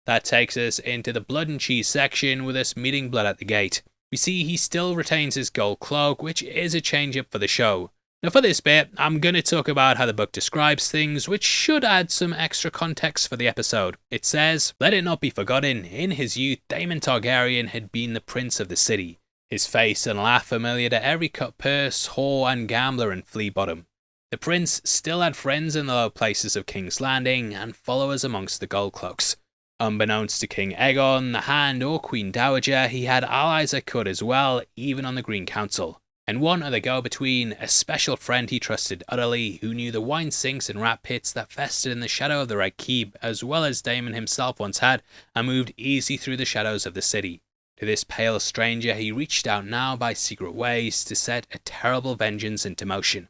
That takes us into the blood and cheese section, with us meeting Blood at the gate. We see he still retains his gold cloak, which is a change up for the show. Now for this bit, I'm going to talk about how the book describes things, which should add some extra context for the episode. It says, "Let it not be forgotten, in his youth Daemon Targaryen had been the prince of the city. His face and laugh familiar to every cut purse, whore and gambler in Flea Bottom. The prince still had friends in the low places of King's Landing and followers amongst the gold cloaks. Unbeknownst to King Aegon, the Hand or Queen Dowager, he had allies that could as well, even on the Green Council. And one other go-between, a special friend he trusted utterly, who knew the wine sinks and rat pits that festered in the shadow of the Red Keep, as well as Daemon himself once had, and moved easy through the shadows of the city. To this pale stranger he reached out now by secret ways to set a terrible vengeance into motion."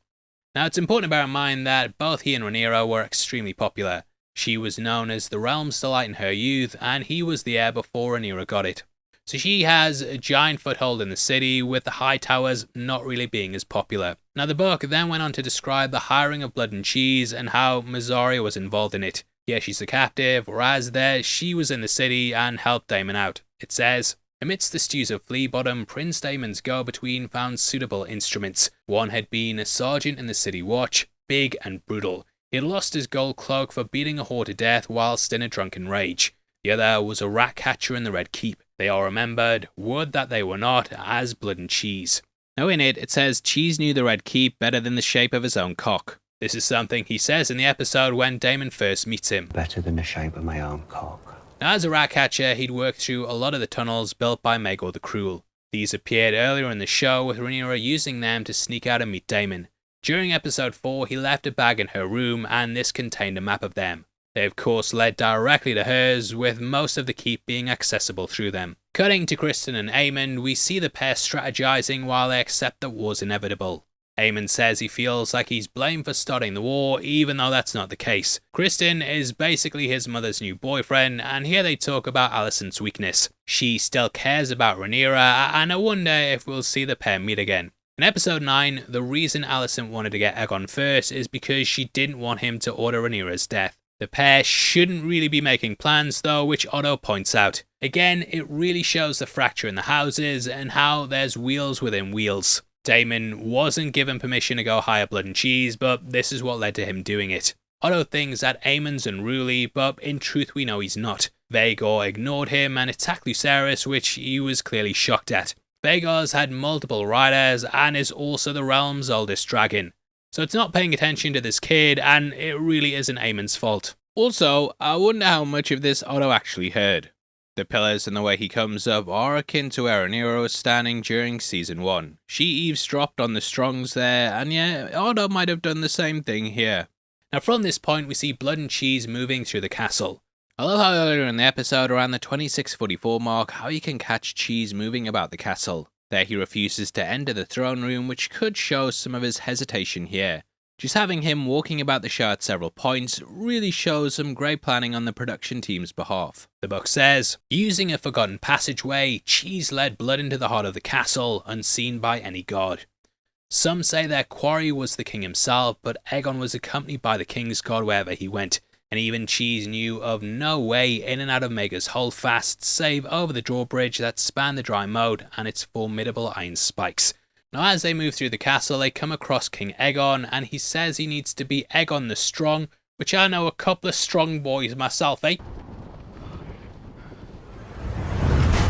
Now it's important to bear in mind that both he and Rhaenyra were extremely popular. She was known as the realm's delight in her youth, and he was the heir before Rhaenyra got it. So she has a giant foothold in the city, with the high towers not really being as popular. Now the book then went on to describe the hiring of Blood and Cheese and how Mysaria was involved in it. Yeah, she's the captive, whereas there she was in the city and helped Daemon out. It says, "Amidst the stews of Flea Bottom, Prince Daemon's go-between found suitable instruments. One had been a sergeant in the city watch, big and brutal. He had lost his gold cloak for beating a whore to death whilst in a drunken rage. The other was a rat catcher in the Red Keep. They are remembered, would that they were not, as Blood and Cheese." Now in it says Cheese knew the Red Keep better than the shape of his own cock. This is something he says in the episode when Daemon first meets him. "Better than the shape of my own cock." Now as a rat catcher, he'd worked through a lot of the tunnels built by Maegor the Cruel. These appeared earlier in the show, with Rhaenyra using them to sneak out and meet Daemon. During episode 4, he left a bag in her room, and this contained a map of them. They of course led directly to hers, with most of the keep being accessible through them. Cutting to Criston and Aemond, we see the pair strategizing while they accept that war's inevitable. Aemond says he feels like he's blamed for starting the war, even though that's not the case. Criston is basically his mother's new boyfriend, and here they talk about Alicent's weakness. She still cares about Rhaenyra, and I wonder if we'll see the pair meet again. In episode 9, the reason Alicent wanted to get Aegon first is because she didn't want him to order Rhaenyra's death. The pair shouldn't really be making plans though, which Otto points out. Again, it really shows the fracture in the houses and how there's wheels within wheels. Daemon wasn't given permission to go hire Blood and Cheese, but this is what led to him doing it. Otto thinks that Aemond's unruly, but in truth we know he's not. Vhagar ignored him and attacked Lucerys, which he was clearly shocked at. Vhagar's had multiple riders and is also the realm's oldest dragon. So it's not paying attention to this kid, and it really isn't Aemond's fault. Also, I wonder how much of this Otto actually heard. The pillars and the way he comes up are akin to where Rhaenyra was standing during season 1. She eavesdropped on the Strongs there, and yeah, Otto might have done the same thing here. Now from this point we see Blood and Cheese moving through the castle. I love how earlier in the episode, around the 26:44 mark, how you can catch Cheese moving about the castle. There he refuses to enter the throne room, which could show some of his hesitation here. Just having him walking about the show at several points really shows some great planning on the production team's behalf. The book says, "Using a forgotten passageway, Cheese led Blood into the heart of the castle, unseen by any god. Some say their quarry was the king himself, but Aegon was accompanied by the king's god wherever he went. And even Cheese knew of no way in and out of Maegor's holdfast, save over the drawbridge that spanned the dry moat and its formidable iron spikes. Now as they move through the castle, they come across King Aegon, and he says he needs to be Aegon the Strong, which I know a couple of strong boys myself, eh?"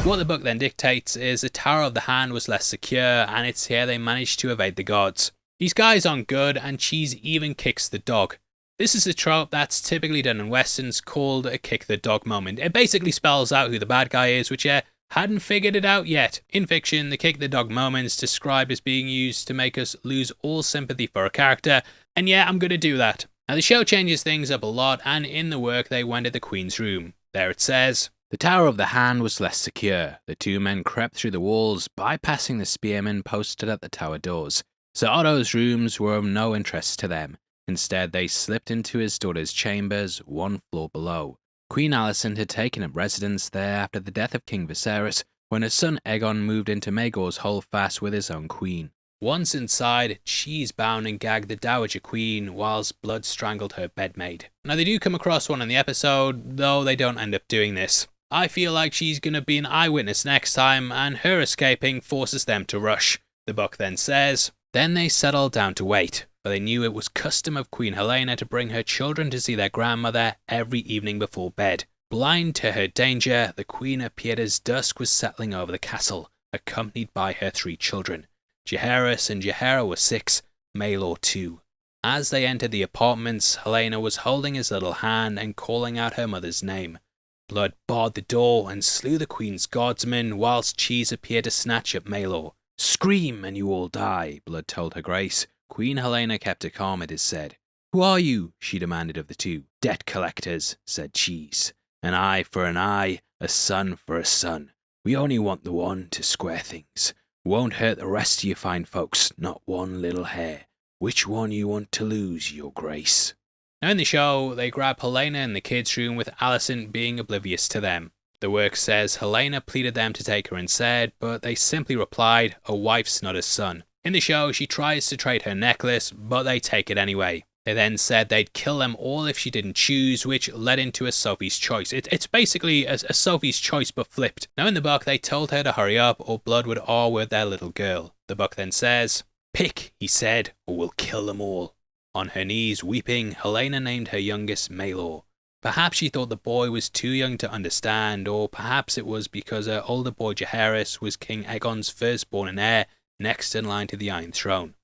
What the book then dictates is the Tower of the Hand was less secure, and it's here they managed to evade the guards. These guys aren't good, and Cheese even kicks the dog. This is a trope that's typically done in westerns called a kick the dog moment. It basically spells out who the bad guy is, which hadn't figured it out yet. In fiction, the kick the dog moment's described as being used to make us lose all sympathy for a character, and yeah, I'm gonna do that. Now the show changes things up a lot, and in the work they went to the Queen's room. There it says, "The Tower of the Hand was less secure. The two men crept through the walls, bypassing the spearmen posted at the tower doors. Sir Otto's rooms were of no interest to them. Instead, they slipped into his daughter's chambers, one floor below. Queen Alicent had taken up residence there after the death of King Viserys, when her son Aegon moved into Maegor's holdfast with his own queen. Once inside, Cheese bound and gagged the Dowager Queen whilst Blood strangled her bedmaid. Now they do come across one in the episode, though they don't end up doing this. I feel like she's going to be an eyewitness next time, and her escaping forces them to rush. The book then says, "Then they settled down to wait, for they knew it was custom of Queen Helena to bring her children to see their grandmother every evening before bed. Blind to her danger, the Queen appeared as dusk was settling over the castle, accompanied by her 3 children. Jaehaerys and Rhaenyra were 6, Maelor 2. As they entered the apartments, Helena was holding his little hand and calling out her mother's name. Blood barred the door and slew the Queen's guardsman, whilst Cheese appeared to snatch up Maelor. 'Scream and you all die,' Blood told her grace. Queen Helena kept her calm, it is said. 'Who are you?' she demanded of the 2. 'Debt collectors,' said Cheese. 'An eye for an eye, a son for a son. We only want the one to square things. Won't hurt the rest of you fine folks, not one little hair. Which one you want to lose, your grace?' Now in the show, they grab Helena in the kids' room with Alicent being oblivious to them. The work says Helena pleaded them to take her instead, but they simply replied, 'A wife's not a son.' In the show, she tries to trade her necklace, but they take it anyway. They then said they'd kill them all if she didn't choose, which led into a Sophie's Choice. It's basically a Sophie's Choice but flipped. Now in the book, they told her to hurry up or Blood would R with their little girl. The book then says, 'Pick,' he said, 'or we'll kill them all.' On her knees, weeping, Helena named her youngest Maelor. Perhaps she thought the boy was too young to understand, or perhaps it was because her older boy Jaehaerys was King Aegon's firstborn and heir, next in line to the Iron Throne.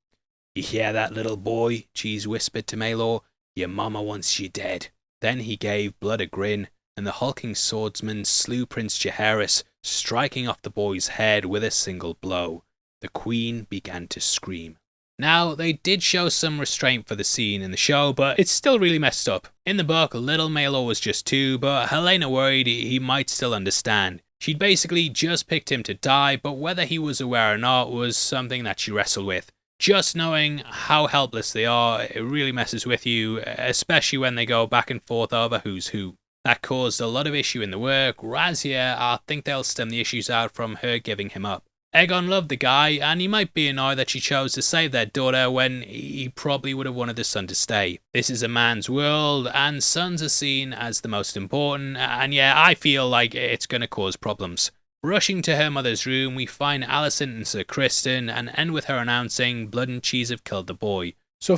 'You hear that, little boy?' Cheese whispered to Maelor. 'Your mama wants you dead.' Then he gave Blood a grin, and the hulking swordsman slew Prince Jaehaerys, striking off the boy's head with a single blow. The Queen began to scream. Now, they did show some restraint for the scene in the show, but it's still really messed up. In the book, little Maelor was just 2, but Helena worried he might still understand. She'd basically just picked him to die, but whether he was aware or not was something that she wrestled with. Just knowing how helpless they are, it really messes with you, especially when they go back and forth over who's who. That caused a lot of issue in the work, whereas here, I think they'll stem the issues out from her giving him up. Aegon loved the guy, and he might be annoyed that she chose to save their daughter when he probably would have wanted the son to stay. This is a man's world, and sons are seen as the most important, and yeah, I feel like it's going to cause problems. Rushing to her mother's room, we find Alicent and Sir Criston, and end with her announcing Blood and Cheese have killed the boy. So,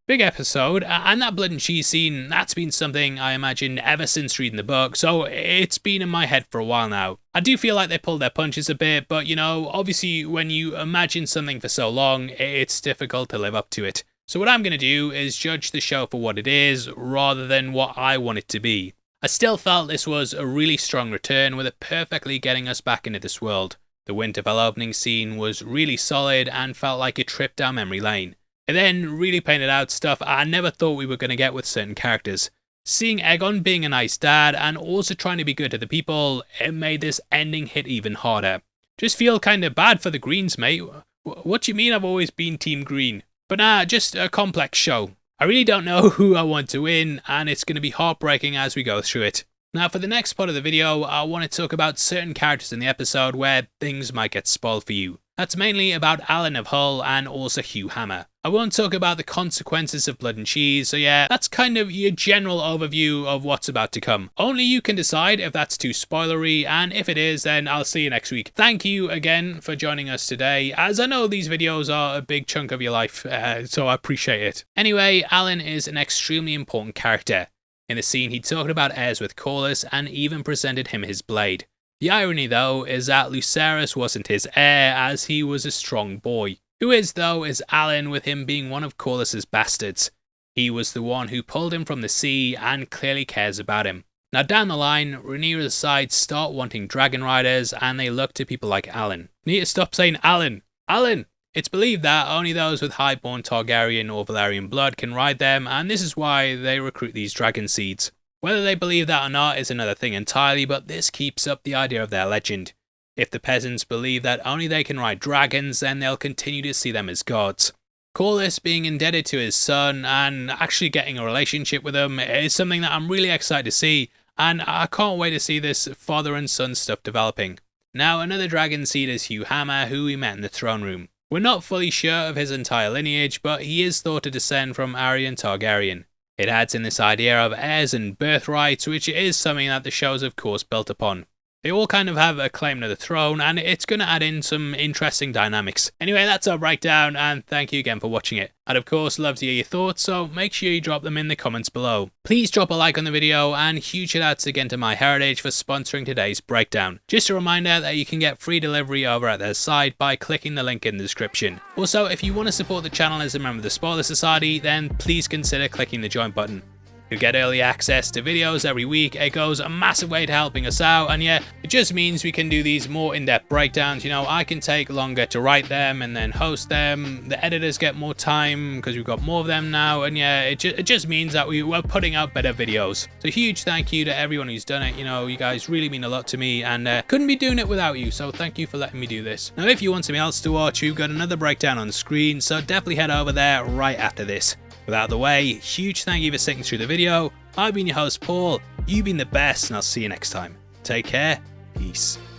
big episode, and that blood and cheese scene, that's been something I imagine ever since reading the book, so it's been in my head for a while now. I do feel like they pulled their punches a bit, but obviously when you imagine something for so long, it's difficult to live up to it. So what I'm going to do is judge the show for what it is, rather than what I want it to be. I still felt this was a really strong return, with it perfectly getting us back into this world. The Winterfell opening scene was really solid and felt like a trip down memory lane. It then really painted out stuff I never thought we were going to get with certain characters. Seeing Aegon being a nice dad and also trying to be good to the people, it made this ending hit even harder. Just feel kind of bad for the Greens, mate. What do you mean I've always been Team Green? But nah, just a complex show. I really don't know who I want to win, and it's going to be heartbreaking as we go through it. Now for the next part of the video, I want to talk about certain characters in the episode where things might get spoiled for you. That's mainly about Alan of Hull and also Hugh Hammer. I won't talk about the consequences of Blood and Cheese, so yeah, that's kind of your general overview of what's about to come. Only you can decide if that's too spoilery, and if it is, then I'll see you next week. Thank you again for joining us today, as I know these videos are a big chunk of your life, so I appreciate it. Anyway, Alan is an extremely important character. In the scene, he talked about Heirs with Corlys and even presented him his blade. The irony, though, is that Lucerys wasn't his heir, as he was a strong boy. Who is, though, is Alan, with him being one of Corlys's bastards. He was the one who pulled him from the sea and clearly cares about him. Now down the line, Rhaenyra's side start wanting dragon riders, and they look to people like Alan. Need to stop saying Alan! Alan! It's believed that only those with highborn Targaryen or Valyrian blood can ride them, and this is why they recruit these dragon seeds. Whether they believe that or not is another thing entirely, but this keeps up the idea of their legend. If the peasants believe that only they can ride dragons, then they'll continue to see them as gods. Corlys being indebted to his son and actually getting a relationship with him is something that I'm really excited to see, and I can't wait to see this father and son stuff developing. Now another dragon seed is Hugh Hammer, who we met in the throne room. We're not fully sure of his entire lineage, but he is thought to descend from Arya Targaryen. It adds in this idea of heirs and birthrights, which is something that the show is of course built upon. They all kind of have a claim to the throne, and it's going to add in some interesting dynamics. Anyway, that's our breakdown, and thank you again for watching it. I'd of course love to hear your thoughts, so make sure you drop them in the comments below. Please drop a like on the video, and huge shout outs again to My Heritage for sponsoring today's breakdown. Just a reminder that you can get free delivery over at their site by clicking the link in the description. Also, if you want to support the channel as a member of the Spoiler Society, then please consider clicking the join button. You'll get early access to videos every week. It goes a massive way to helping us out, and yeah, it just means we can do these more in-depth breakdowns. You know, I can take longer to write them and then host them. The editors get more time because we've got more of them now, and yeah, it just means that we're putting out better videos. So huge thank you to everyone who's done it. You know, you guys really mean a lot to me, and couldn't be doing it without you, so thank you for letting me do this. Now, if you want something else to watch, we've got another breakdown on screen, so definitely head over there right after this. With that out of the way, huge thank you for sticking through the video. I've been your host Paul, you've been the best, and I'll see you next time. Take care, peace.